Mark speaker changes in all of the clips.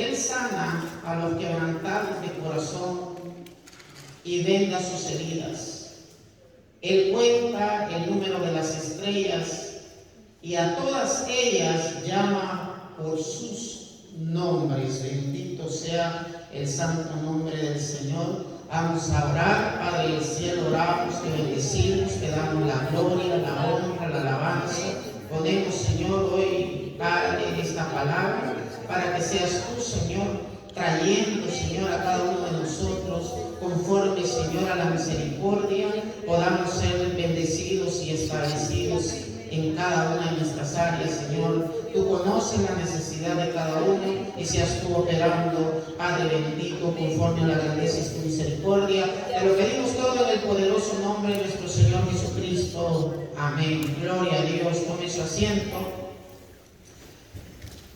Speaker 1: Él sana a los quebrantados de corazón y venda sus heridas. Él cuenta el número de las estrellas y a todas ellas llama por sus nombres. Bendito sea el santo nombre del Señor. Vamos a orar. Padre del cielo, oramos, te bendecimos, te damos la gloria, la honra, la alabanza. Ponemos, Señor, hoy, Padre, esta palabra para que seas tú, Señor, trayendo, Señor, a cada uno de nosotros conforme, Señor, a la misericordia, podamos ser bendecidos y establecidos en cada una de nuestras áreas, Señor. Tú conoces la necesidad de cada uno y seas tú operando, Padre bendito, conforme a la grandeza y tu misericordia. Te lo pedimos todo en el poderoso nombre de nuestro Señor Jesucristo. Amén. Gloria a Dios. Tome su asiento.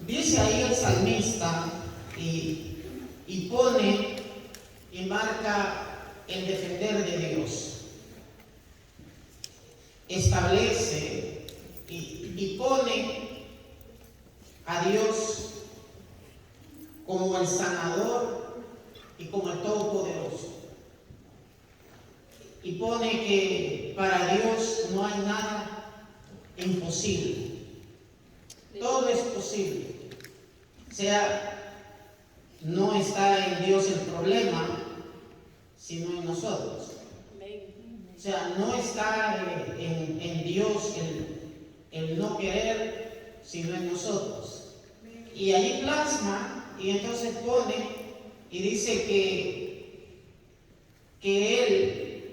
Speaker 1: Dice ahí el salmista y pone y marca el defender de Dios. Establece y pone a Dios como el sanador y como el todopoderoso. Y pone que para Dios no hay nada imposible. Todo es posible. O sea, no está en Dios el problema, sino en nosotros. O sea, no está en Dios el no querer, sino en nosotros. Y ahí plasma, y entonces pone, y dice que Él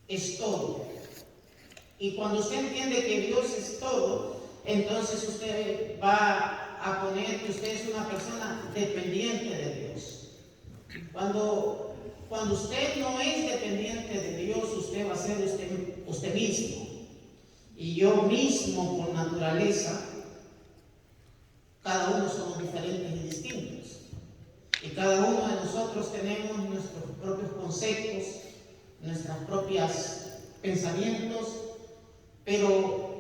Speaker 1: es todo. Y cuando usted entiende que Dios es todo, entonces usted va a poner que usted es una persona dependiente de Dios. Cuando usted no es dependiente de Dios, usted va a ser usted mismo. Y yo mismo, por naturaleza, cada uno somos diferentes y distintos. Y cada uno de nosotros tenemos nuestros propios conceptos, nuestros propios pensamientos, pero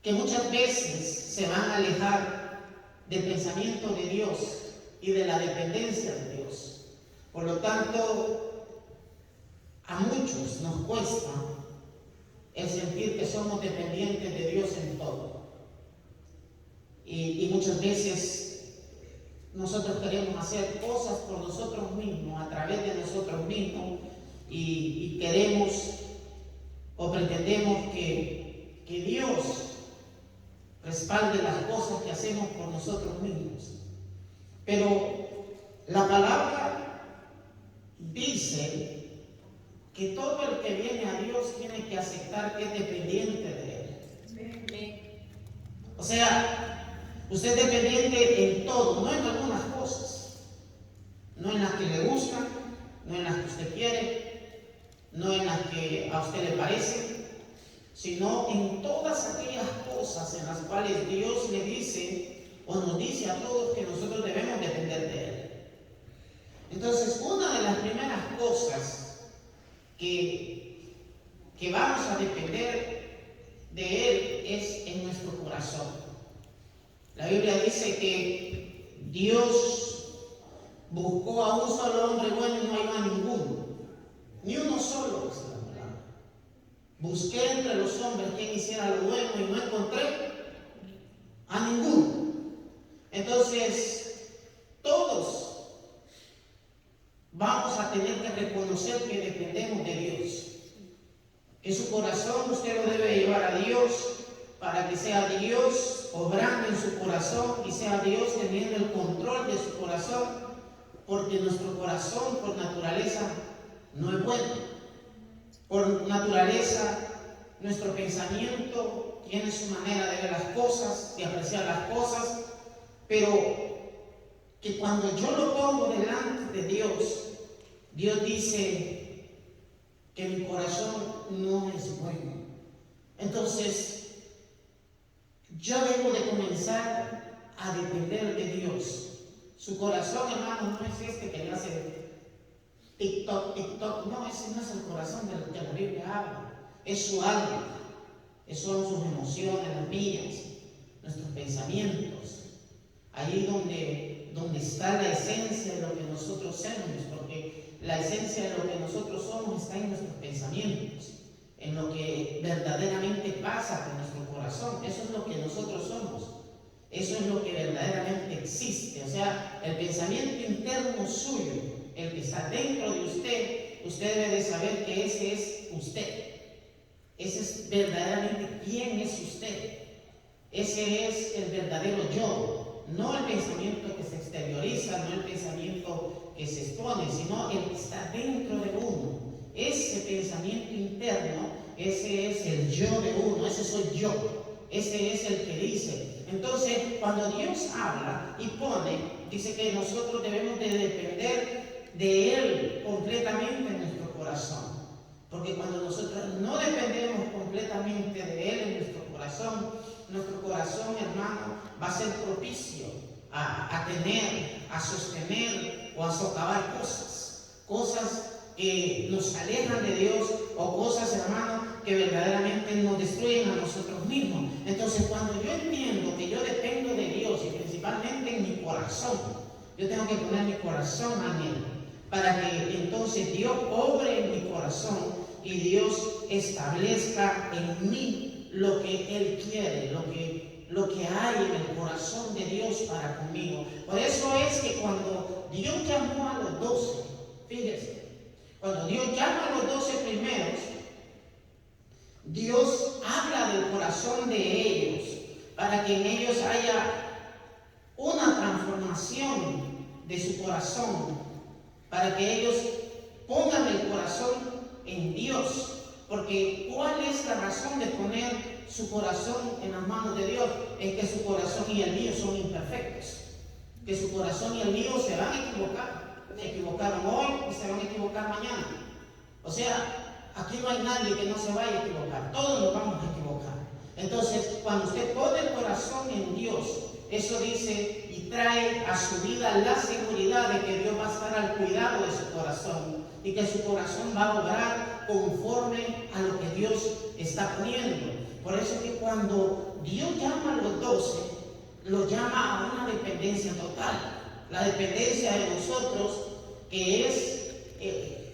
Speaker 1: que muchas veces se van a alejar del pensamiento de Dios y de la dependencia de Dios. Por lo tanto, a muchos nos cuesta el sentir que somos dependientes de Dios en todo. Y muchas veces nosotros queremos hacer cosas por nosotros mismos, a través de nosotros mismos, y queremos o pretendemos que Dios respalde las cosas que hacemos por nosotros mismos. Pero la palabra dice que todo el que viene a Dios tiene que aceptar que es dependiente de Él. O sea, usted es dependiente en todo, no en algunas cosas, no en las que le gustan, no en las que usted quiere, no en las que a usted le parecen, sino en todas aquellas cosas en las cuales Dios le dice o nos dice a todos que nosotros debemos depender de Él. Entonces, una de las primeras cosas que vamos a depender de Él es en nuestro corazón. La Biblia dice que Dios buscó a un solo hombre bueno y no halló a ninguno, ni uno solo. Busqué entre los hombres quien hiciera lo bueno y no encontré a ninguno. Entonces, todos vamos a tener que reconocer que dependemos de Dios. Que su corazón usted lo debe llevar a Dios para que sea Dios obrando en su corazón y sea Dios teniendo el control de su corazón, porque nuestro corazón por naturaleza no es bueno. Por naturaleza, nuestro pensamiento tiene su manera de ver las cosas, de apreciar las cosas, pero que cuando yo lo pongo delante de Dios, Dios dice que mi corazón no es bueno. Entonces, yo debo de comenzar a depender de Dios. Su corazón, hermano, no es este que le hace TikTok, no, ese no es el corazón del que la Biblia habla, es su alma, son sus emociones, las mías, nuestros pensamientos. ahí donde está la esencia de lo que nosotros somos, porque la esencia de lo que nosotros somos está en nuestros pensamientos, en lo que verdaderamente pasa con nuestro corazón. Eso es lo que nosotros somos, eso es lo que verdaderamente existe. O sea, el pensamiento interno suyo, el que está dentro de usted, usted debe de saber que ese es usted. Ese es verdaderamente quién es usted. Ese es el verdadero yo, no el pensamiento que se exterioriza, no el pensamiento que se expone, sino el que está dentro de uno. Ese pensamiento interno, ese es el yo de uno, ese soy yo, ese es el que dice. Entonces, cuando Dios habla y pone, dice que nosotros debemos de depender de Él completamente en nuestro corazón. Porque cuando nosotros no dependemos completamente de Él en nuestro corazón, hermano, va a ser propicio a tener, a sostener o a socavar cosas que nos alejan de Dios, o cosas, hermano, que verdaderamente nos destruyen a nosotros mismos. Entonces, cuando yo entiendo que yo dependo de Dios, y principalmente en mi corazón, yo tengo que poner mi corazón en Él, para que entonces Dios obre en mi corazón y Dios establezca en mí lo que Él quiere, lo que hay en el corazón de Dios para conmigo. Por eso es que cuando Dios llamó a los 12, fíjese, cuando Dios llama a los 12 primeros, Dios habla del corazón de ellos para que en ellos haya una transformación de su corazón, para que ellos pongan el corazón en Dios. Porque ¿cuál es la razón de poner su corazón en las manos de Dios? Es que su corazón y el mío son imperfectos, que su corazón y el mío se van a equivocar. Se equivocaron hoy y se van a equivocar mañana. O sea, aquí no hay nadie que no se vaya a equivocar, todos nos vamos a equivocar. Entonces, cuando usted pone el corazón en Dios, eso dice y trae a su vida la seguridad de que Dios va a estar al cuidado de su corazón y que su corazón va a obrar conforme a lo que Dios está poniendo. Por eso es que cuando Dios llama a los 12, los llama a una dependencia total. La dependencia de nosotros, que es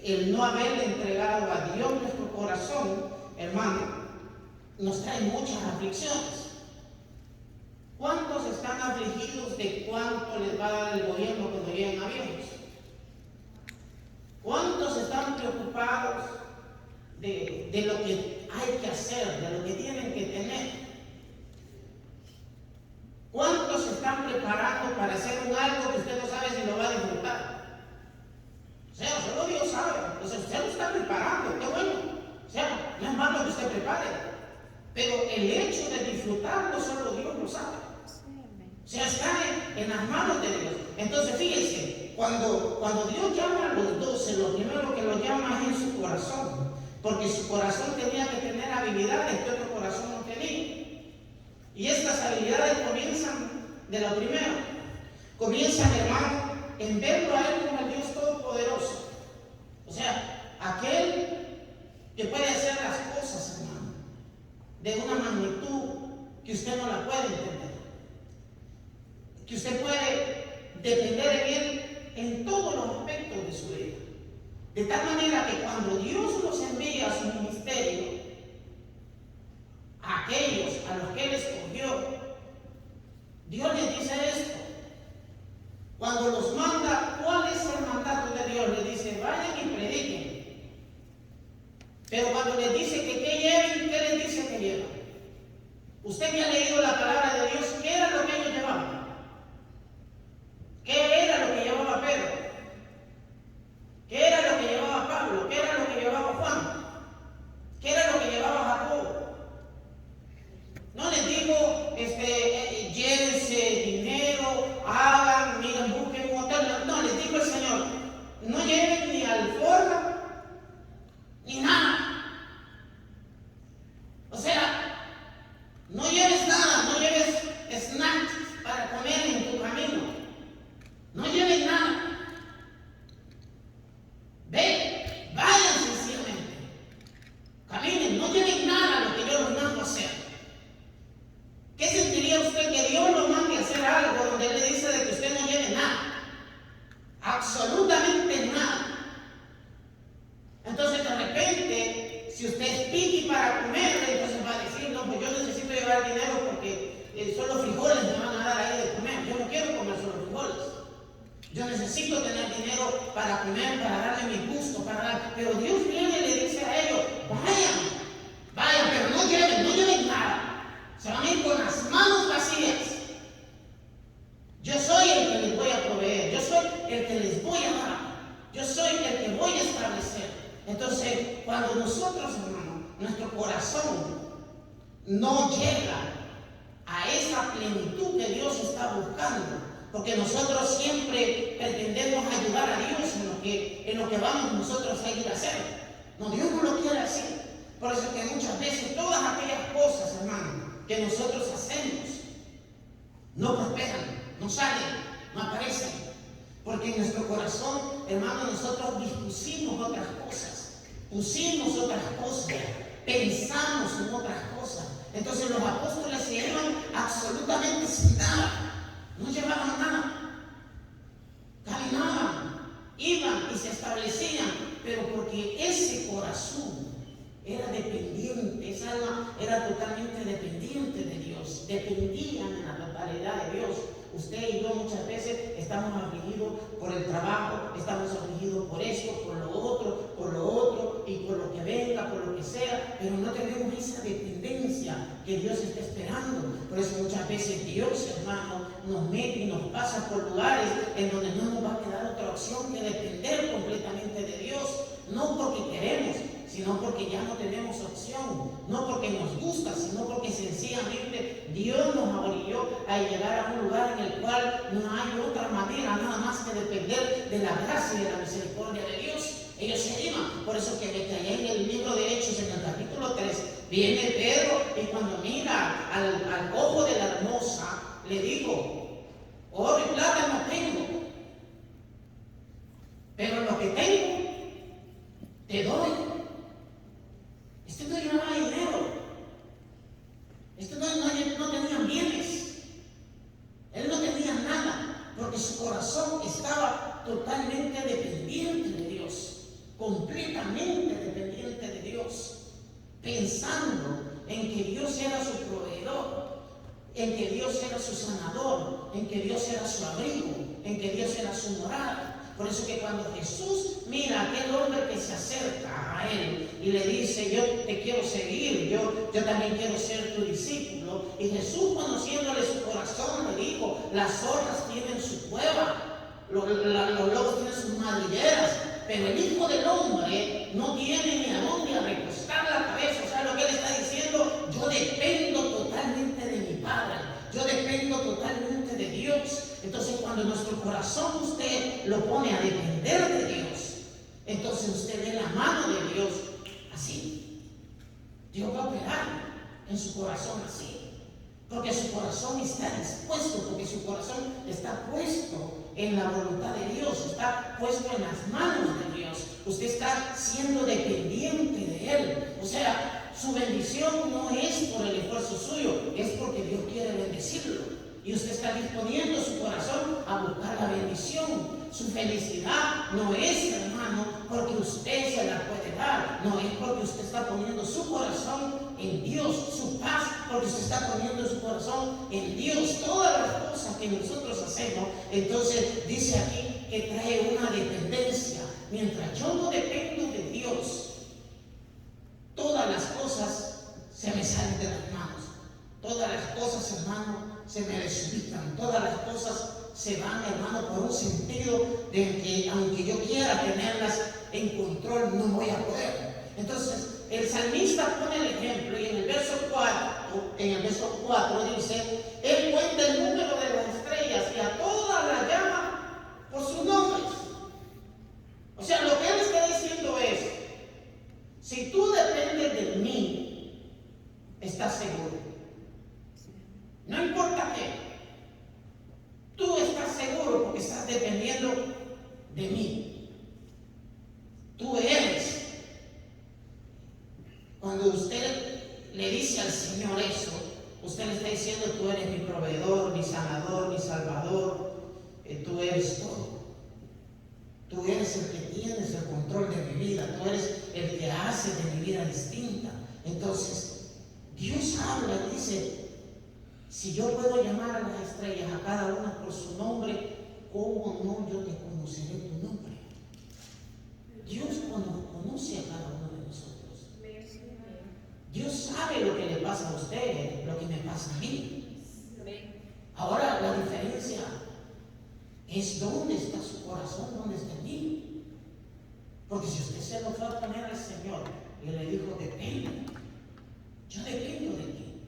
Speaker 1: el no haberle entregado a Dios nuestro corazón, hermano, nos trae muchas aflicciones. ¿Cuántos están afligidos de cuánto les va a dar el gobierno cuando lleguen a viejos? ¿Cuántos están preocupados de lo que hay que hacer, de lo que tienen que tener? ¿Cuántos se están preparando para hacer un algo que usted no sabe si lo va a disfrutar? O sea, solo Dios sabe. O sea, usted lo está preparando, qué bueno. O sea, no es malo que usted prepare, pero el hecho de disfrutarlo solo Dios lo sabe. O sea, está en las manos de Dios. Entonces, fíjense, cuando Dios llama a los 12, lo primero que lo llama es en su corazón, porque su corazón tenía que tener habilidades que otro corazón no tenía. Y estas habilidades comienzan de lo primero. Comienzan, hermano, en verlo a Él como el Dios Todopoderoso. O sea, aquel que puede hacer las cosas, hermano, de una magnitud que usted no la puede entender. Que usted puede depender de Él en todos los aspectos de su vida. De tal manera que cuando Dios los envía a su ministerio, a aquellos a los que Él escogió, Dios les dice esto. Cuando los manda, ¿cuál es el mandato de Dios? Les dice, vayan y prediquen. Pero cuando les dice que qué lleven, ¿qué les dice que llevan? Usted que ha leído la palabra de Dios, ¿qué era lo que ellos llevaban? ¿Qué era lo que llevaba Pedro? ¿Qué era lo que llevaba Pablo? ¿Qué era lo que llevaba Juan? ¿Qué era lo que llevaba Jacobo? No les digo, llévense dinero, hagan, miren, busquen Yo necesito tener dinero para comer, para darle mi gusto, pero Dios viene y le dice a ellos, vayan, pero no lleven nada. Se van a ir con las manos vacías. Yo soy el que les voy a proveer, yo soy el que les voy a dar, yo soy el que voy a establecer. Entonces, cuando nosotros, hermano, nuestro corazón no llega a esa plenitud que Dios está buscando, porque nosotros siempre pretendemos ayudar a Dios en lo que vamos nosotros a ir a hacer. No, Dios no lo quiere así. Por eso que muchas veces todas aquellas cosas, hermano, que nosotros hacemos no prosperan, no salen, no aparecen, porque en nuestro corazón, hermano, nosotros dispusimos otras cosas, pusimos otras cosas, pensamos en otras cosas. Entonces los apóstoles se iban absolutamente sin nada, no llevaban nada, caminaban, iban y se establecían, pero porque ese corazón era dependiente, esa alma era totalmente dependiente de Dios, dependían en la totalidad de Dios. Usted y yo muchas veces estamos afligidos por el trabajo, estamos afligidos por esto, por lo otro y por lo que venga, por lo que sea, pero no tenemos esa dependencia que Dios está esperando. Por eso muchas veces Dios, hermano, nos mete y nos pasa por lugares en donde no nos va a quedar otra opción que depender completamente de Dios, no porque queremos, sino porque ya no tenemos opción, no porque nos gusta, sino porque sencillamente Dios nos orilló a llegar a un lugar en el cual no hay otra manera nada más que depender de la gracia y de la misericordia de Dios. Ellos se iban. Por eso que allá en el libro de Hechos, en el capítulo 3, viene Pedro y cuando mira al ojo de la hermosa, le dijo, oro y plata no tengo, pero lo que tengo, te doy. Este no llevaba dinero, este no tenía bienes, él no tenía nada, porque su corazón estaba totalmente dependiente de Dios, completamente dependiente de Dios, pensando en que Dios era su proveedor, en que Dios era su sanador, en que Dios era su abrigo, en que Dios era su morada. Por eso que cuando Jesús mira a aquel hombre que se acerca a él y le dice, yo te quiero seguir, yo también quiero ser tu discípulo, y Jesús, conociéndole su corazón, le dijo, las zorras tienen su cueva, los lobos tienen sus madrigueras, pero el Hijo del Hombre no tiene ni a dónde a recostar la cabeza. O sea, lo que él está diciendo, yo dependo totalmente de mi Padre, yo dependo totalmente de Dios. Entonces, cuando nuestro corazón usted lo pone a depender de Dios, entonces usted ve la mano de Dios así. Dios va a operar en su corazón así, porque su corazón está dispuesto, porque su corazón está puesto en la voluntad de Dios, está puesto en las manos de Dios. Usted está siendo dependiente de Él. O sea, su bendición no es por el esfuerzo suyo, es porque Dios quiere bendecirlo. Y usted está disponiendo su corazón a buscar la bendición. Su felicidad no es, hermano, porque usted se la puede dar. No, es porque usted está poniendo su corazón en Dios. Su paz, porque usted está poniendo su corazón en Dios. Todas las cosas que nosotros hacemos, entonces dice aquí que trae una dependencia. Mientras yo no dependo de Dios, todas las cosas se me salen de las manos. Todas las cosas, hermano, se me desubican. Todas las cosas se van, hermano, por un sentido de que aunque yo quiera tenerlas en control, no voy a poder. Entonces, el salmista pone el ejemplo y en el verso 4 dice, él cuenta el número de las estrellas y a todas las llama por sus nombres. O sea, lo que él está diciendo es, si tú dependes de mí, estás seguro. No importa qué, tú estás seguro porque estás dependiendo de mí. Tú eres. Cuando usted le dice al Señor eso, usted le está diciendo, tú eres mi proveedor, mi sanador, mi salvador, tú eres todo. Tú eres el que tienes el control de mi vida, tú eres el que hace de mi vida distinta. Entonces, Dios habla y dice, si yo puedo llamar a las estrellas, a cada una por su nombre, ¿cómo no yo es dónde está su corazón, dónde está el mío. Porque si usted se lo fue a poner al Señor y le dijo, depende, yo dependo de ti.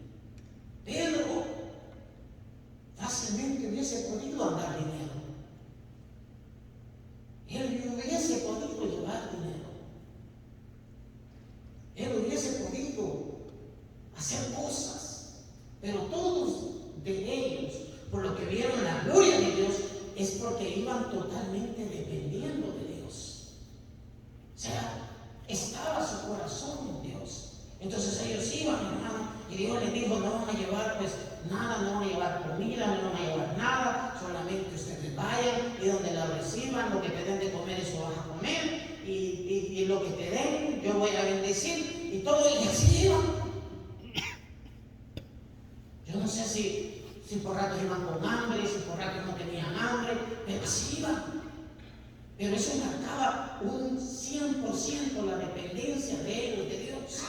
Speaker 1: Pedro fácilmente hubiese podido andar dinero. Él hubiese podido llevar dinero. Él hubiese podido hacer cosas. Pero todos de ellos, por lo que vieron la gloria de Dios, es porque iban totalmente dependiendo de Dios. O sea, estaba su corazón en Dios. Entonces ellos iban, hermano, y Dios les dijo, no van a llevar pues nada, no van a llevar comida, no van a llevar nada, solamente ustedes vayan y donde la reciban, lo que te den de comer, eso vas a comer, y lo que te den, yo voy a bendecir, y todo, y así iban. Yo no sé si por ratos iban con hambre, si por ratos no tenían hambre, pero así iban. Pero eso marcaba un 100% la dependencia de ellos, de Dios.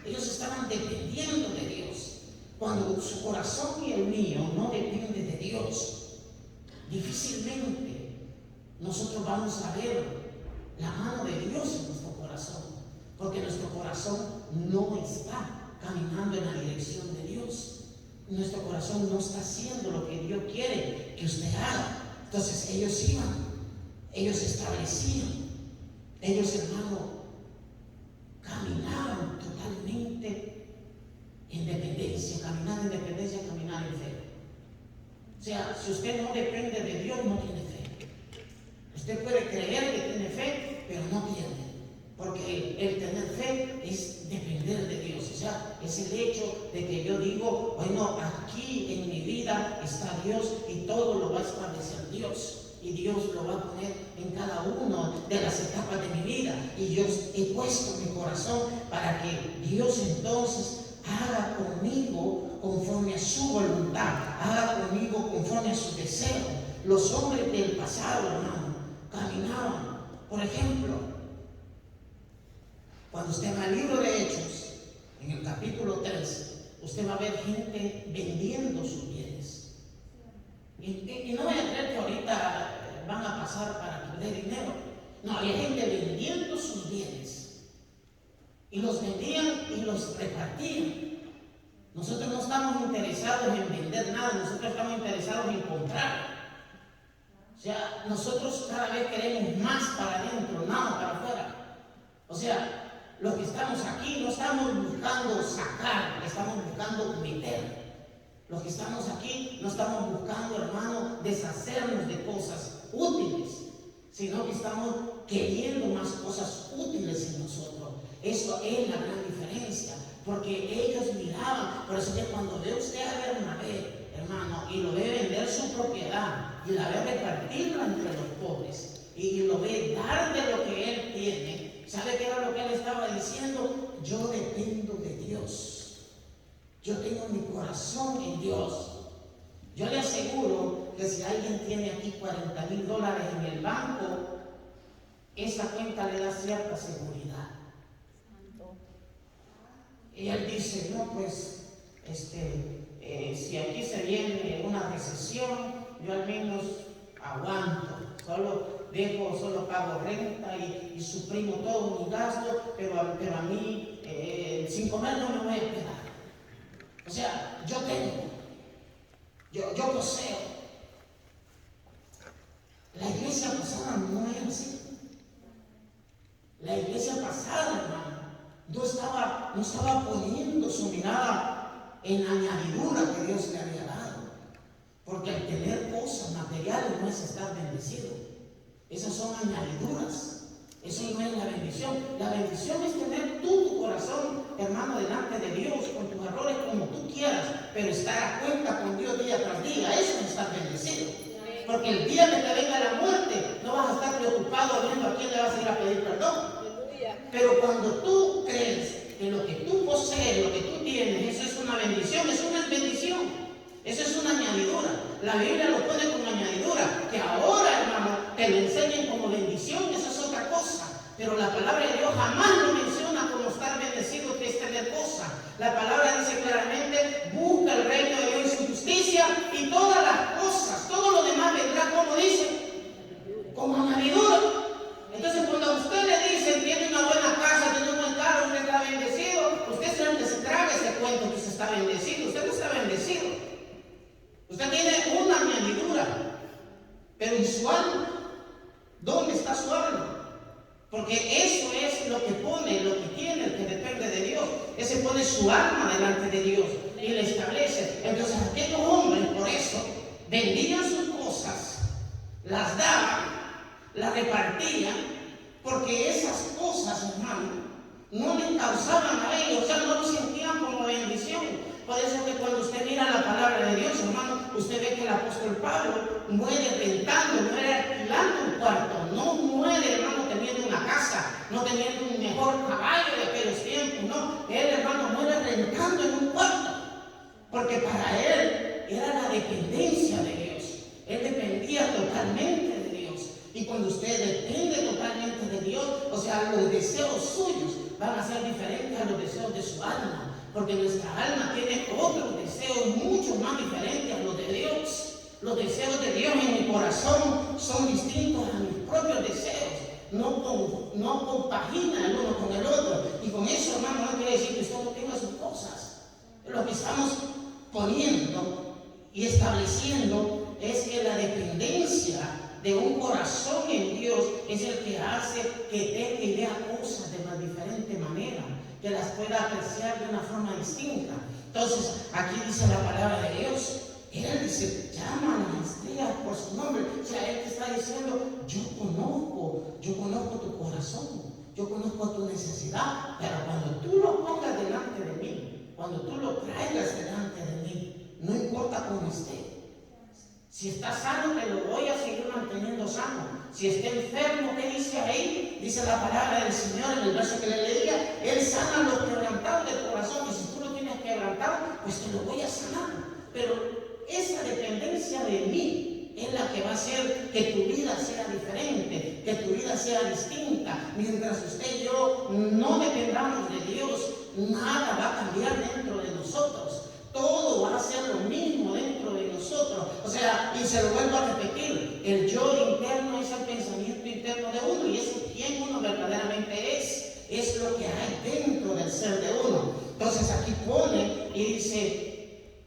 Speaker 1: Ellos estaban dependiendo de Dios. Cuando su corazón y el mío no dependen de Dios, difícilmente nosotros vamos a ver la mano de Dios en nuestro corazón, porque nuestro corazón no está caminando en la dirección de Dios. Nuestro corazón no está haciendo lo que Dios quiere que usted haga. Entonces ellos iban, ellos establecían, ellos, hermano, caminaban totalmente en dependencia, caminar en dependencia, caminar en fe. O sea, si usted no depende de Dios, no tiene fe. Usted puede creer que tiene fe, pero no tiene. Porque el tener fe es depender de Dios. O sea, es el hecho de que yo digo, bueno, aquí en mi vida está Dios y todo lo va a establecer Dios. Y Dios lo va a poner en cada una de las etapas de mi vida. Y yo he puesto mi corazón para que Dios entonces haga conmigo conforme a su voluntad, haga conmigo conforme a su deseo. Los hombres del pasado, hermano, caminaban. Por ejemplo, cuando usted va al libro de Hechos, en el capítulo 3, usted va a ver gente vendiendo sus bienes. Y no voy a creer que ahorita van a pasar para perder dinero. No, había gente vendiendo sus bienes. Y los vendían y los repartían. Nosotros no estamos interesados en vender nada, nosotros estamos interesados en comprar. O sea, nosotros cada vez queremos más para adentro, nada para afuera. O sea, los que estamos aquí no estamos buscando sacar, estamos buscando meter. Los que estamos aquí no estamos buscando, hermano, deshacernos de cosas útiles, sino que estamos queriendo más cosas útiles en nosotros. Eso es la gran diferencia, porque ellos miraban. Por eso que cuando ve usted a Bernabé, hermano, y lo ve vender su propiedad, y la ve repartirla entre los pobres, y lo ve dar de lo que él tiene, ¿sabe qué era lo que él estaba diciendo? Yo dependo de Dios. Yo tengo mi corazón en Dios. Yo le aseguro que si alguien tiene aquí $40,000 en el banco, esa cuenta le da cierta seguridad. Y él dice, no, pues, si aquí se viene una recesión, yo al menos aguanto. Solo pago renta y suprimo todo mi gasto, pero a mí sin comer no me voy a quedar. O sea, yo tengo, yo poseo. La iglesia pasada no era así. La iglesia pasada, hermano, no estaba poniendo su mirada en la añadidura que Dios le había dado. Porque el tener cosas materiales no es estar bendecido. Esas son añadiduras. Eso no es la bendición. La bendición es tener tu corazón, hermano, delante de Dios, con tus errores como tú quieras, pero estar a cuenta con Dios día tras día. Eso es estar bendecido. Porque el día que te venga la muerte, no vas a estar preocupado viendo a quién le vas a ir a pedir perdón. Pero cuando tú crees que lo que tú posees, lo que tú tienes, eso es una bendición, eso no es bendición. Eso es una añadidura. La Biblia lo pone como añadidura. Que ahora, hermano, te lo enseñen como bendición, eso es otra cosa. Pero la palabra de Dios jamás lo menciona como estar bendecido, que es tener cosas. La palabra dice claramente, busca el reino de Dios y su justicia, y todas las cosas, todo lo demás vendrá, como dice, Pero ¿y su alma? ¿Dónde está su alma? Porque eso es lo que pone, lo que tiene, el que depende de Dios. Ese pone su alma delante de Dios y le establece. Entonces aquellos hombres, por eso, vendían sus cosas, las daban, las repartían, porque esas cosas, hermano, no les causaban a ellos, o sea, no lo sentían como bendición. Por eso que cuando usted mira la palabra de Dios, hermano, usted ve que el apóstol Pablo muere rentando, muere alquilando un cuarto, no muere, hermano, teniendo una casa, no teniendo un mejor caballo de aquellos tiempos, no. Él, hermano, muere rentando en un cuarto, porque para él era la dependencia de Dios. Él dependía totalmente de Dios. Y cuando usted depende totalmente de Dios, o sea, los deseos suyos van a ser diferentes a los deseos de su alma. Porque nuestra alma tiene otros deseos mucho más diferentes a los de Dios. Los deseos de Dios en mi corazón son distintos a mis propios deseos. No compagina el uno con el otro. Y con eso, hermano, no quiere decir que usted no tenga sus cosas. Lo que estamos poniendo y estableciendo es que la dependencia de un corazón en Dios es el que hace que tenga y vea cosas de una diferente manera, que las pueda apreciar de una forma distinta. Entonces, aquí dice la palabra de Dios. Él dice, llama a las estrellas por su nombre. O sea, Él te está diciendo, yo conozco tu corazón, yo conozco tu necesidad, pero cuando tú lo pongas delante de mí, cuando tú lo traigas delante de mí, no importa cómo esté. Si está sano, te lo voy a seguir manteniendo sano. Si está enfermo, ¿qué dice ahí? Dice la palabra del Señor en el verso que le leía, Él sana a los quebrantados del corazón. Y si tú lo tienes quebrantado, pues te lo voy a sanar. Pero esa dependencia de mí es la que va a hacer que tu vida sea diferente, que tu vida sea distinta. Mientras usted y yo no dependamos de Dios, nada va a cambiar dentro de nosotros. Todo va a ser lo mismo dentro de nosotros. O sea, y se lo vuelvo a repetir, el yo interno es el pensamiento interno de uno, y eso quién uno verdaderamente es lo que hay dentro del ser de uno. Entonces aquí pone y dice,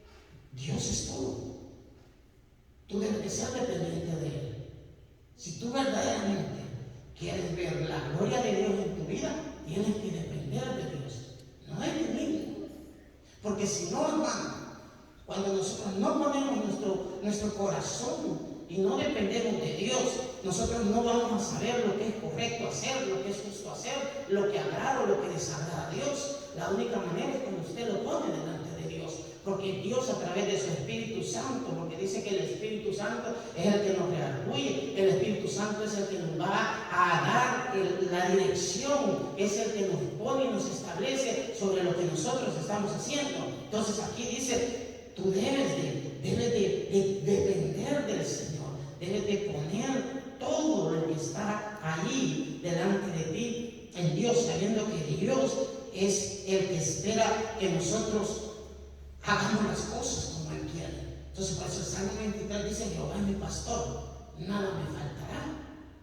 Speaker 1: Dios es todo. Tú debes de ser dependiente de Él. Si tú verdaderamente quieres ver la gloria de Dios en tu vida, tienes que depender de Dios, no es de mí. Porque si no, hermano, cuando nosotros no ponemos nuestro corazón y no dependemos de Dios, nosotros no vamos a saber lo que es correcto hacer, lo que es justo hacer, lo que agrada o lo que desagrada a Dios. La única manera es cuando usted lo pone delante de Dios. Porque Dios, a través de su Espíritu Santo, porque dice que el Espíritu Santo es el que nos redarguye, el Espíritu Santo es el que nos va a dar la dirección, es el que nos pone y nos establece sobre lo que nosotros estamos haciendo. Entonces aquí dice, tú debes de depender del Señor, debes de poner todo lo que está ahí delante de ti en Dios, sabiendo que Dios es el que espera que nosotros hagamos las cosas como Él quiere. Entonces, por eso el Salmo 23 dice, Jehová es mi pastor, nada me faltará.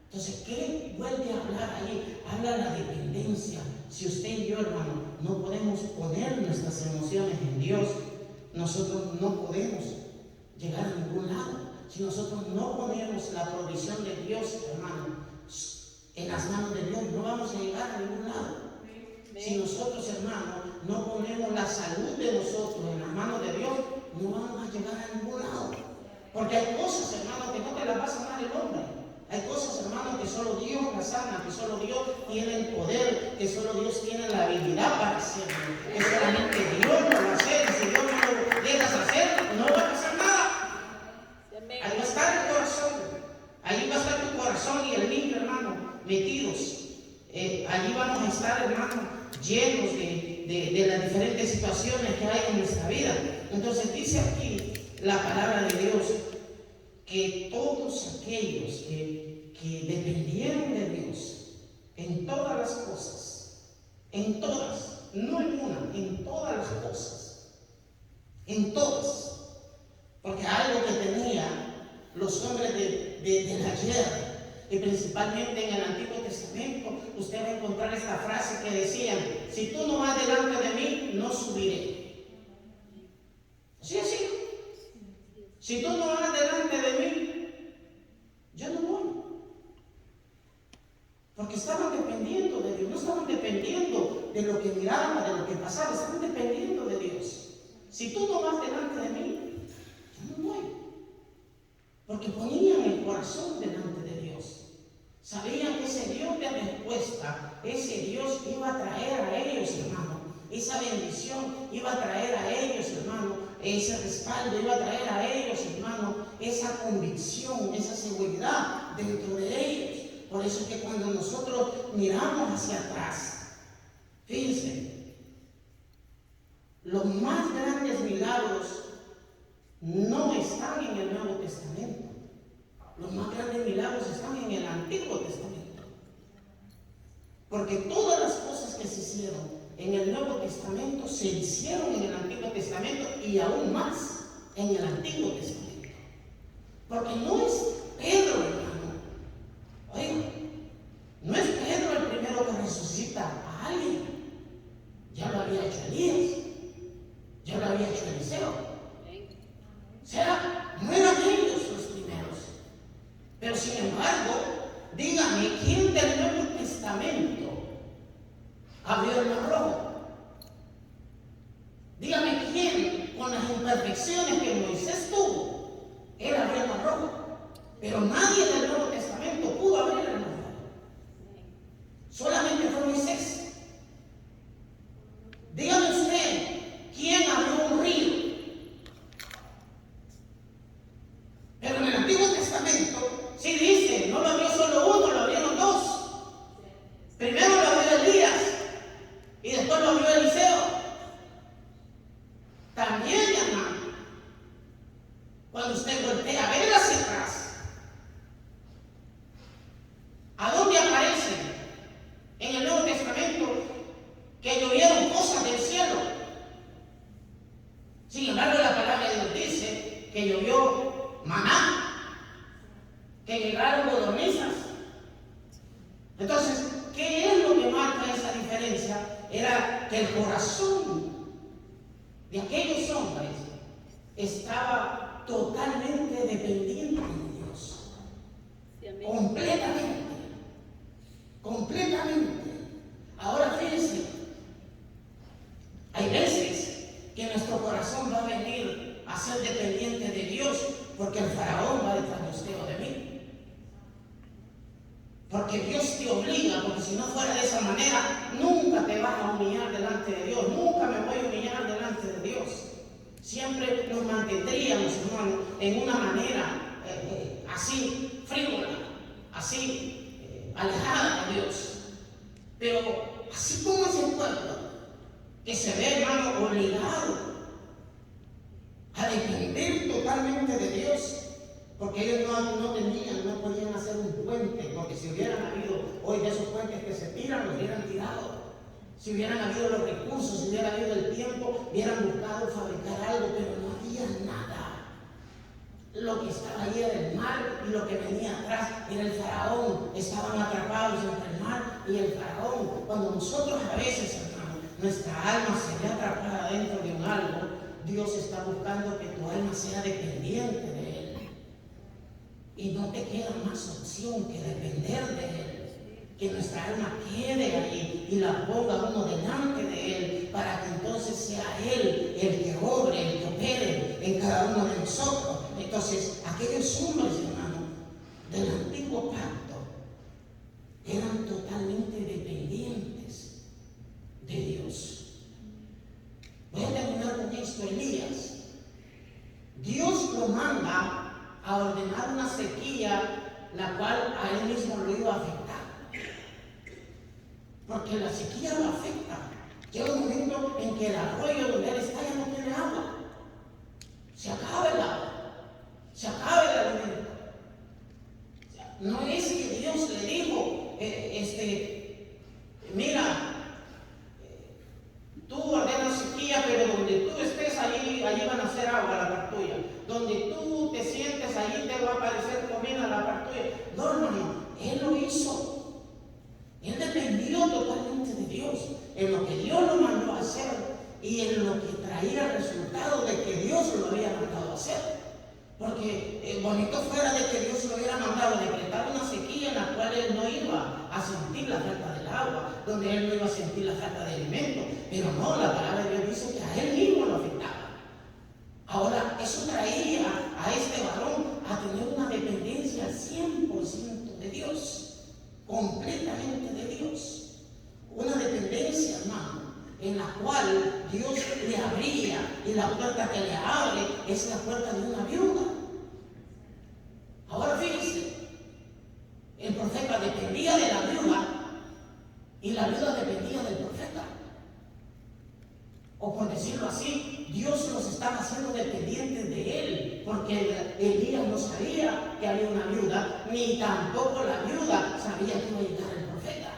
Speaker 1: Entonces, ¿qué vuelve a hablar ahí? Habla la dependencia. Si usted y yo, hermano, no podemos poner nuestras emociones en Dios, nosotros no podemos llegar a ningún lado. Si nosotros no ponemos la provisión de Dios, hermano, en las manos de Dios, no vamos a llegar a ningún lado. Si nosotros, hermanos, no ponemos la salud de nosotros en las manos de Dios, no vamos a llegar a ningún lado. Porque hay cosas, hermanos, que no te las va a sanar el hombre. Hay cosas, hermanos, que solo Dios las sana, que solo Dios tiene el poder, que solo Dios tiene la habilidad para hacerlo. Que solamente Dios lo va a hacer, y si Dios no lo dejas hacer, no va a pasar nada. Ahí va a estar el corazón, ahí va a estar tu corazón y el mío, hermano, metidos. Allí vamos a estar, hermano, llenos de las diferentes situaciones que hay en nuestra vida. Entonces dice aquí la palabra de Dios que todos aquellos que dependieron de Dios en todas las cosas, en todas, no en una, en todas las cosas, en todas, porque algo que tenían los hombres de la guerra, y principalmente en el Antiguo Testamento, usted va a encontrar esta frase que decían, si tú no vas delante de mí, no subiré. ¿Sí así? Si tú no vas delante de mí, estaban dependiendo de lo que miraban, de lo que pasaba, estaban dependiendo de Dios. Si tú no vas delante de mí, yo no voy. Porque ponían el corazón delante de Dios. Sabían que ese Dios de respuesta, ese Dios iba a traer a ellos, hermano, esa bendición, iba a traer a ellos, hermano, ese respaldo, iba a traer a ellos, hermano, esa convicción, esa seguridad dentro de ellos. Por eso es que cuando nosotros miramos hacia atrás, fíjense, los más grandes milagros no están en el Nuevo Testamento. Los más grandes milagros están en el Antiguo Testamento. Porque todas las cosas que se hicieron en el Nuevo Testamento se hicieron en el Antiguo Testamento y aún más en el Antiguo Testamento. Porque no es Pedro, hermano. Oiga, no es Pedro el primero que resucita a alguien. Ya lo había hecho Elías. Ya lo había hecho Eliseo. O sea, no eran ellos los primeros. Pero sin embargo, dígame, ¿quién del Nuevo Testamento abrió el Mar Rojo? Dígame quién, con las imperfecciones que Moisés tuvo, él abrió el Mar Rojo. Pero nadie del Nuevo Testamento pudo abrir el Mar Rojo. Solamente fue Moisés. Dígame usted, ¿quién abrió un río? Pero en el Antiguo Testamento sí dice, no lo abrió solo uno, lo abrieron dos. Primero lo abrió Elías y después lo abrió Eliseo. También, hermano, cuando usted voltea a ver hacia atrás, ¿a dónde aparece en el Nuevo Testamento que llovieron cosas del cielo? Sin embargo, la palabra de Dios dice que llovió maná, que llegaron codornizas. Entonces, ¿qué es lo que marca esa diferencia? Era que el corazón de aquellos hombres estaba totalmente dependiente de Dios. Completamente. Completamente. Ahora fíjense, hay veces que nuestro corazón va a venir a ser dependiente de Dios porque el faraón va detrás de usted o de mí. Porque Dios te obliga, porque si no fuera de esa manera, nunca te vas a humillar delante de Dios. Nunca me voy a humillar delante de Dios. Siempre nos mantendríamos, hermano, en una manera así frívola, así alejada de Dios. Pero así como ese pueblo que se ve, hermano, obligado a depender totalmente de Dios, porque ellos no podían hacer un puente, porque si hubieran habido hoy de esos puentes que se tiran, los hubieran tirado. Si hubieran habido los recursos, si hubiera habido el tiempo, hubieran buscado fabricar algo, pero no había nada. Lo que estaba ahí era el mar y lo que venía atrás era el faraón. Estaban atrapados entre el mar y el faraón. Cuando nosotros a veces, hermano, nuestra alma se ve atrapada dentro de un algo, Dios está buscando que tu alma sea dependiente de Él. Y no te queda más opción que depender de Él. Que nuestra alma quede ahí y la ponga uno delante de Él, para que entonces sea Él el que obre, el que opere en cada uno de nosotros. Entonces, aquellos hombres, hermano, del antiguo pacto, eran totalmente dependientes de Dios. Voy a terminar con esto. Elías, Dios lo manda a ordenar una sequía, la cual a él mismo lo iba a afectar. Porque la sequía lo afecta. Llega un momento en que el arroyo donde él está ya no tiene agua. Se acaba el agua. Se acaba el alimento. No es que Dios le dijo, mira, tú ordenas sequía, pero donde tú estés, allí van a hacer agua la par tuya. Donde tú te sientes, allí te va a aparecer comida la par tuya. No. Él lo hizo. Él dependió totalmente de Dios, en lo que Dios lo mandó a hacer y en lo que traía el resultado de que Dios lo había mandado a hacer. Porque bonito fuera de que Dios lo hubiera mandado a decretar una sequía en la cual él no iba a sentir la falta del agua. agua, donde él no iba a sentir la falta de alimento. Pero no, la palabra de Dios dice que a él mismo lo afectaba. Ahora, eso traía a este varón a tener una dependencia al 100% de Dios, completamente de Dios. Una dependencia, hermano, en la cual Dios le abría, y la puerta que le abre es la puerta de una viuda. Ahora fíjense, el profeta dependía de la viuda y la viuda dependía del profeta. O por decirlo así, Dios los estaba haciendo dependientes de él, porque Elías no sabía que había una viuda, ni tampoco la viuda sabía que iba a llegar el profeta.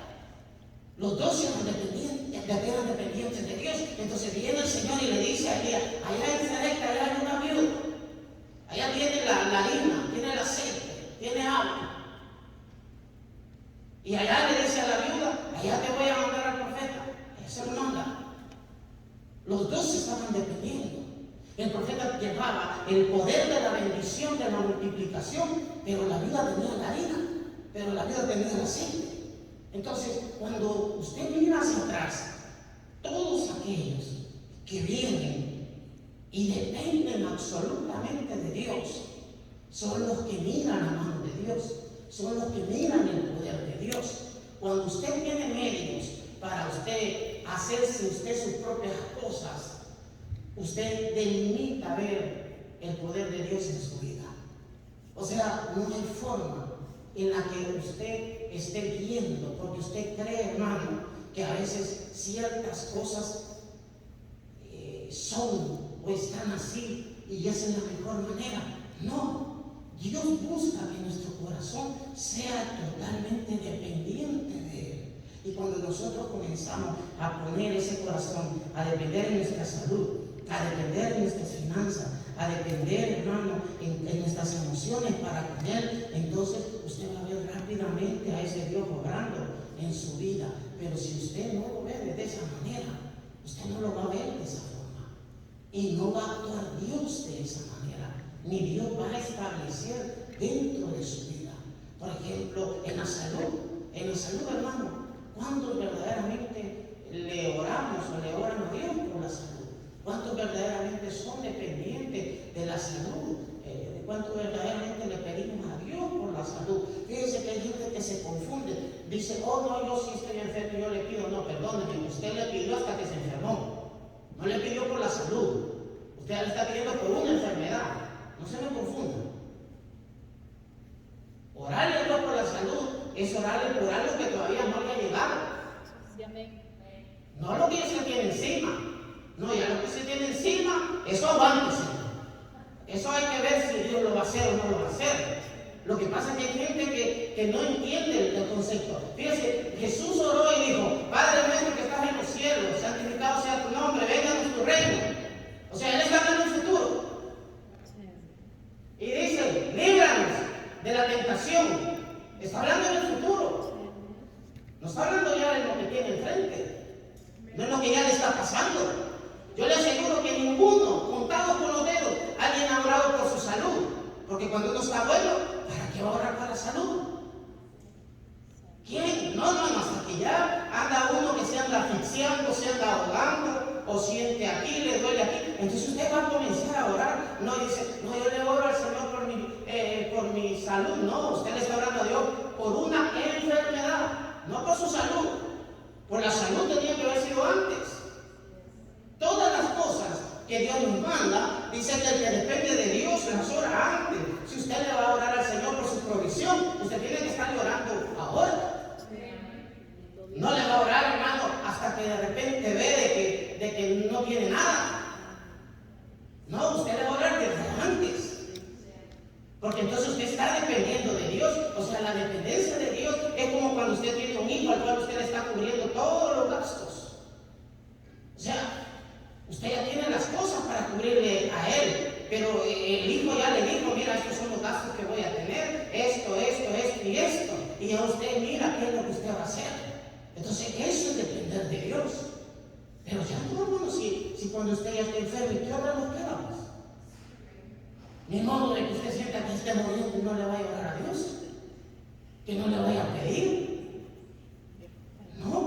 Speaker 1: Los dos eran dependientes de Dios. Entonces viene el Señor y le dice a Elías: allá en Sarepta hay una viuda, allá tiene la harina, tiene el aceite, tiene agua. Y allá le dice a la viuda: allá te voy a mandar al profeta. Eso lo manda. Los dos estaban dependiendo. El profeta llevaba el poder de la bendición, de la multiplicación, pero la viuda tenía la harina, pero la viuda tenía el aceite. Entonces, cuando usted mira hacia atrás, todos aquellos que vienen y dependen absolutamente de Dios, son los que miran la mano de Dios, son los que miran el poder de Dios. Cuando usted tiene medios para usted hacerse usted sus propias cosas, usted delimita ver el poder de Dios en su vida. O sea, no hay forma en la que usted esté viendo, porque usted cree, hermano, que a veces ciertas cosas son o están así y esa es la mejor manera. No, Dios busca que nuestro corazón sea totalmente dependiente de Él. Y cuando nosotros comenzamos a poner ese corazón, a depender de nuestra salud, a depender de nuestras finanzas, a depender, hermano, en nuestras emociones para con Él, entonces usted va a ver rápidamente a ese Dios obrando en su vida. Pero si usted no lo ve de esa manera, usted no lo va a ver de esa forma. Y no va a actuar Dios de esa manera, ni Dios va a establecer dentro de su vida. Por ejemplo, en la salud, hermano, ¿cuántos verdaderamente le oramos o le oran a Dios por la salud? ¿Cuántos verdaderamente son dependientes de la salud? ¿Cuántos verdaderamente le pedimos a Dios por la salud? Fíjense que hay gente que se confunde. Dice: oh no, yo sí estoy enfermo, yo le pido. No, perdóneme, usted le pidió hasta que se enfermó. No le pidió por la salud. Usted le está pidiendo por una enfermedad. No se me confunda. Orarle a Dios por la salud es orarle por algo que todavía no le ha llegado. No lo que se tiene encima. No, ya lo que se tiene encima, eso aguántese. Eso hay que ver si Dios lo va a hacer o no lo va a hacer. Lo que pasa es que hay gente que no entiende el concepto. Fíjese, Jesús oró y dijo: Padre nuestro que estás en los cielos, santificado sea tu nombre, venga tu reino. O sea, Él está hablando en el futuro. Y dice: líbranos de la tentación. Está hablando en el futuro. No está hablando ya de lo que tiene enfrente. No es lo que ya le está pasando. Yo le aseguro que ninguno, contados con los dedos, alguien ha orado por su salud. Porque cuando uno está bueno, ¿para qué va a orar para la salud? ¿Quién? No, hasta que ya anda uno que se anda asfixiando, se anda ahogando, o siente aquí, le duele aquí. Entonces usted va a comenzar a orar. No dice: no, yo le oro al Señor por mi salud. No, usted le está orando a Dios por una enfermedad, no por su salud. Por la salud tenía que haber sido antes. Todas las cosas que Dios nos manda, dice que el que depende de Dios las ora antes. Si usted le va a orar al Señor por su provisión, usted tiene que estar orando ahora. No le va a orar, hermano, hasta que de repente ve de que no tiene nada. No, usted le va a orar desde antes. Porque entonces usted está dependiendo de Dios. O sea, la dependencia de Dios es como cuando usted tiene un hijo al cual usted le está cubriendo todos los gastos. O sea, usted ya tiene las cosas para cubrirle a él, pero el hijo ya le dijo: mira, estos son los gastos que voy a tener, esto y esto. Y ya usted mira qué es lo que usted va a hacer. Entonces, eso es depender de Dios. Pero ya no, hermano, si cuando usted ya está enfermo, ¿y qué obra nos quedamos? Ni modo de que usted sienta que esté muriendo y no le vaya a orar a Dios, que no le vaya a pedir. No,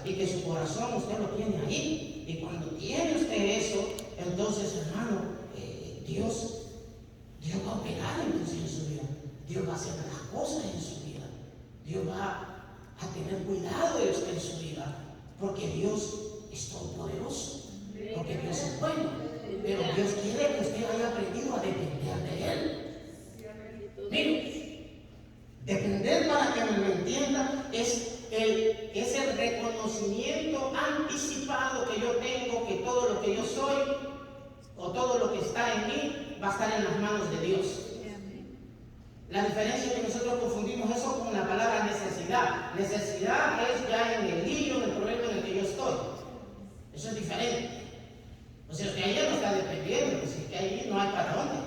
Speaker 1: y que su corazón usted lo tiene ahí. Y cuando tiene usted eso, entonces, hermano, Dios va a operar entonces en su vida. Dios va a hacer las cosas en su vida. Dios va a tener cuidado de usted en su vida, porque Dios es todopoderoso, porque Dios es bueno, pero Dios quiere que usted haya aprendido a depender de Él. Mire, depender, para que me lo entienda, es el reconocimiento anticipado que yo tengo, que todo lo que yo soy o todo lo que está en mí va a estar en las manos de Dios. La diferencia es que nosotros confundimos eso con la palabra necesidad. Necesidad es ya en el lío, en el problema en el que yo estoy. Eso es diferente. O sea, que ahí ya no está dependiendo, que ahí no hay para dónde.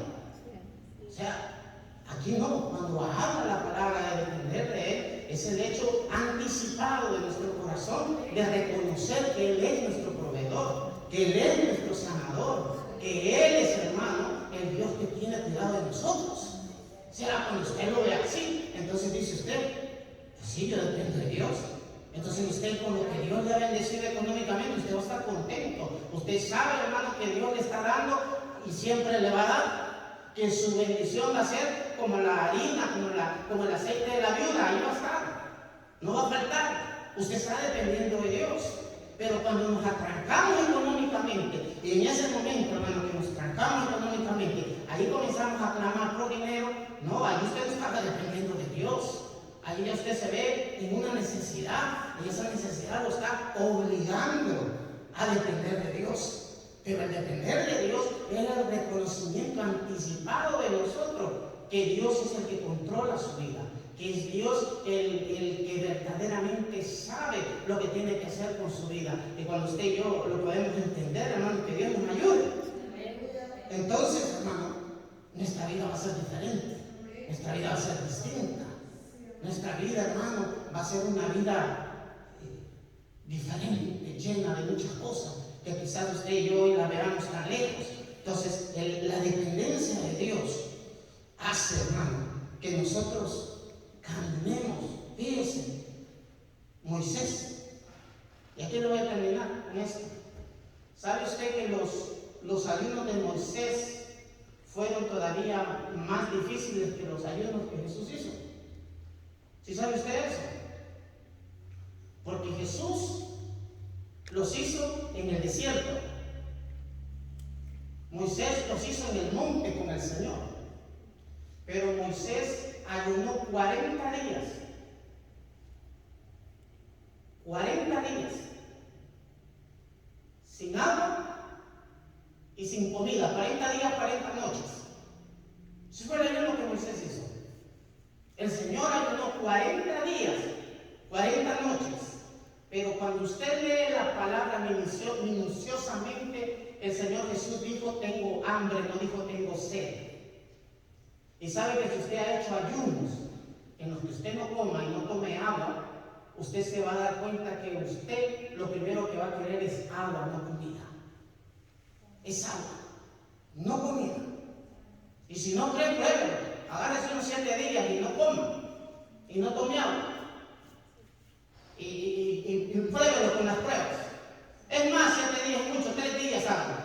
Speaker 1: O sea, aquí no. Cuando habla la palabra de depender de Él, es el hecho anticipado de nuestro corazón de reconocer que Él es nuestro proveedor, que Él es nuestro sanador, que Él es, hermano, el Dios que tiene cuidado de nosotros. O sea, cuando usted lo ve así, entonces dice usted, pues sí, yo dependo de Dios. Entonces usted, con lo que Dios le ha bendecido económicamente, usted va a estar contento. Usted sabe, hermano, que Dios le está dando y siempre le va a dar, que su bendición va a ser como la harina, como el aceite de la viuda, ahí va a estar, no va a faltar. Usted está dependiendo de Dios. Pero cuando nos atrancamos económicamente, y en ese momento, hermano, que nos trancamos económicamente, ahí comenzamos a clamar por dinero. No, ahí usted no está dependiendo de Dios. Ahí ya usted se ve en una necesidad, y esa necesidad lo está obligando a depender de Dios. Pero el depender de Dios es el reconocimiento anticipado de nosotros, que Dios es el que controla su vida, que es Dios el que verdaderamente sabe lo que tiene que hacer con su vida. Y cuando usted y yo lo podemos entender, hermano, que Dios nos ayude, entonces, hermano, nuestra vida va a ser diferente, nuestra vida va a ser distinta. Nuestra vida, hermano, va a ser una vida diferente, llena de muchas cosas que quizás usted y yo hoy la veamos tan lejos. Entonces, la dependencia de Dios hace, hermano, que nosotros caminemos. Fíjese, Moisés, y aquí lo voy a terminar con esto. ¿Sabe usted que los ayunos de Moisés fueron todavía más difíciles que los ayunos que Jesús hizo? ¿Sí sabe usted eso? Porque Jesús los hizo en el desierto. Moisés los hizo en el monte con el Señor. Pero Moisés ayunó 40 días. 40 días. Sin agua y sin comida. 40 días, 40 noches. Ese fue el ayuno que Moisés hizo. El Señor ayunó 40 días, 40 noches. Pero cuando usted lee la palabra minuciosamente, el Señor Jesús dijo, tengo hambre, no dijo, tengo sed. Y sabe que si usted ha hecho ayunos en los que usted no coma y no tome agua, usted se va a dar cuenta que usted lo primero que va a querer es agua, no comida. Es agua, no comida. Y si no cree, pruébelo. Agárrese unos 7 días y no coma, y no tome agua. Y pruébelo con las pruebas. Es más, 7 días es mucho, 3 días agua.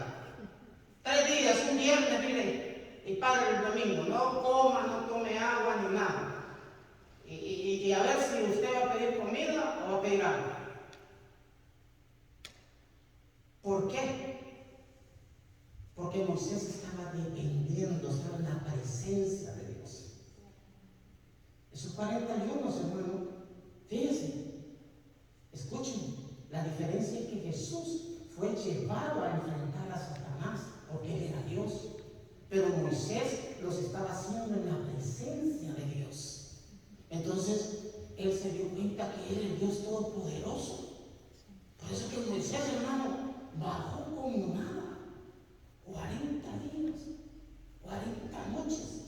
Speaker 1: 3 días, un viernes, mire, y para el domingo. No coma, no tome agua ni nada. Y a ver si usted va a pedir comida o va a pedir agua. ¿Por qué? Porque Moisés estaba dependiendo, estaba en la presencia de Dios. Esos 40 ayunos, hermano, fíjense, escuchen, la diferencia es que Jesús fue llevado a enfrentar a Satanás, porque él era Dios. Pero Moisés los estaba haciendo en la presencia de Dios. Entonces, él se dio cuenta que era el Dios todopoderoso. Por eso que Moisés, hermano, bajó como nada. 40 días, 40 noches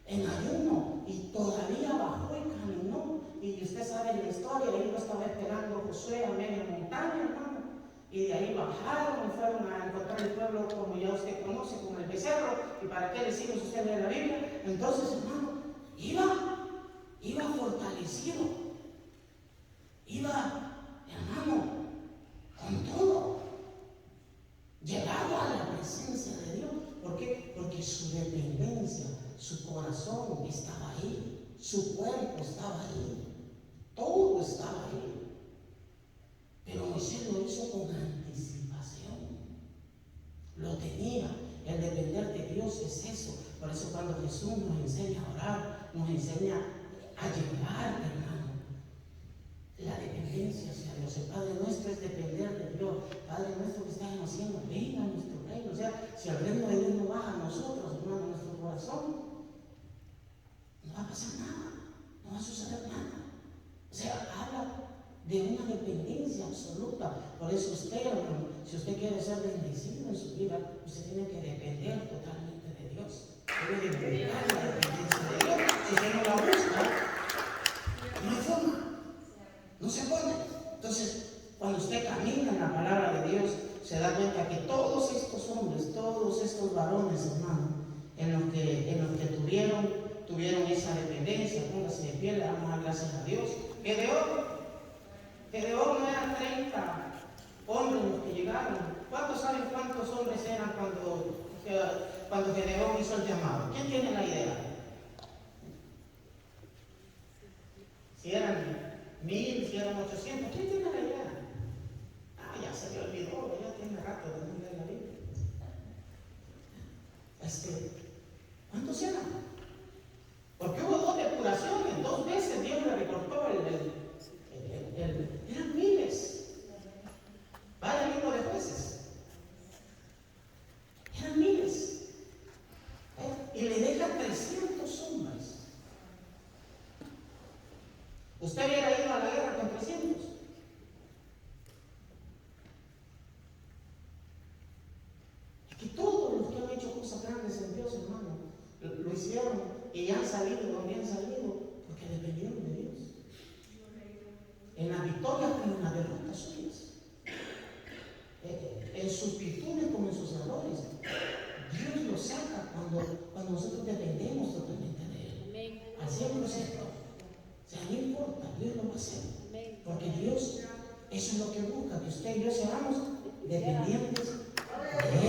Speaker 1: en ayuno, y todavía bajó y caminó. Y usted sabe la historia, ahí lo estaba esperando Josué a media montaña, hermano. Y de ahí bajaron y fueron a encontrar el pueblo, como ya usted conoce, con el becerro. ¿Y para qué les hijos usted lee la Biblia? Entonces, hermano, iba fortalecido. Iba, hermano, dependencia, su corazón estaba ahí, su cuerpo estaba ahí, todo estaba ahí. Pero Moisés lo hizo con anticipación, lo tenía. El depender de Dios es eso. Por eso cuando Jesús nos enseña a orar, nos enseña a llevar, hermano, la dependencia hacia Dios. El Padre nuestro es depender de Dios. Padre nuestro que estás en los cielos, venga a nuestro reino. O sea, si el reino de Dios no baja a nosotros, hermano, a nuestro corazón, no va a pasar nada, no va a suceder nada. O sea, habla de una dependencia absoluta. Por eso usted, hermano, si usted quiere ser bendecido en su vida, usted tiene que depender totalmente de Dios. Debe de buscar la dependencia de Dios. Si usted no la busca, no hay forma, no se puede. Entonces, cuando usted camina en la palabra de Dios, se da cuenta que todos estos hombres, todos estos varones, hermano, en los que tuvieron esa dependencia, póngase de pie, le damos las gracias a Dios. Gedeón no eran 30 hombres los que llegaron. ¿Cuántos saben cuántos hombres eran cuando Gedeón hizo el llamado? ¿Quién tiene la idea? Si eran 1000, si eran 800, ¿quién tiene la idea? Ya se le olvidó, ya tiene rato de no leer la Biblia. ¿Cuántos eran? Porque hubo 2 depuraciones, 2 veces Dios le recortó eran miles. Vaya el libro de Jueces. Eran miles. Y le deja 300 hombres. ¿Usted hubiera ido a la guerra con 300? Es que todos los que han hecho cosas grandes en Dios, hermano, lo hicieron y han salido donde han salido porque dependieron de Dios. En las victorias como en las derrotas suyas, en sus virtudes como en sus errores, Dios los saca cuando nosotros dependemos totalmente de Él, al 100%. O sea, no importa, Dios lo va a hacer, porque Dios, eso es lo que busca, que usted y yo seamos dependientes de Él.